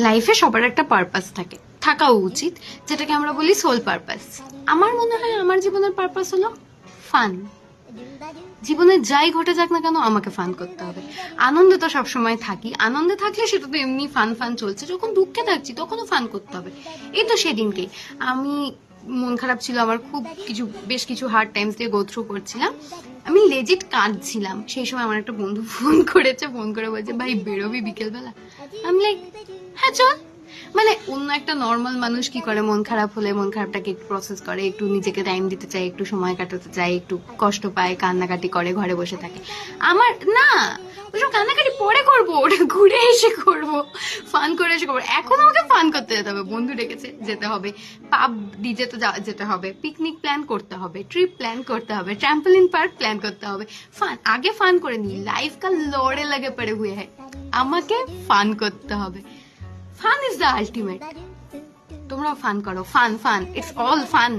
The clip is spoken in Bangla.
লাইফে সবার একটা পারপাস থাকে, থাকাও উচিত, যেটাকে আমরা বলি সোল পারপাস। আমার মনে হয় আমার জীবনের পারপাস হলো ফান। জীবনে যাই ঘটে যাক না কেন আমাকে ফান করতে হবে। আনন্দে তো সবসময় থাকি, আনন্দে থাকলে সেটা তো এমনি ফান ফান চলছে, যখন দুঃখে থাকছি তখনও ফান করতে হবে। এই তো সেদিনকে আমি মন খারাপ ছিল আমার, খুব বেশ কিছু হার্ড টাইমস দিয়ে গো থ্রু করছিলাম, আমি লেজিট কাঁদছিলাম। সেই সময় আমার একটা বন্ধু ফোন করেছে, ফোন করে বলছে ভাই বেরোবি বিকেলবেলা? আমি লাইক হ্যাঁ চল। মানে অন্য একটা নর্মাল মানুষ কি করে, মন খারাপ হলে মন খারাপটাকে একটু প্রসেস করে, একটু নিজেকে টাইম দিতে চায়, একটু সময় কাটাতে চায়, একটু কষ্ট পায়, কান্নাকাটি করে, ঘরে বসে থাকে। আমার না, ওসব কান্নাকাটি পরে করবো, ওটা ঘুরে এসে করবো, ফান করে এসে করবো। এখন আমাকে ফান করতে যেতে হবে, বন্ধু ডেকেছে যেতে হবে, পাব ডিজে তো যেতে হবে, পিকনিক প্ল্যান করতে হবে, ট্রিপ প্ল্যান করতে হবে, ট্রাম্পলিন পার্ক প্ল্যান করতে হবে। ফান আগে ফান করে নি, লাইফ কা লড়ে লাগে পড়ে হুয়ে হ্যায়, আমাকে ফান করতে হবে। Fun is the ultimate. তোমরাও ফান করো, fun fun, it's all fun.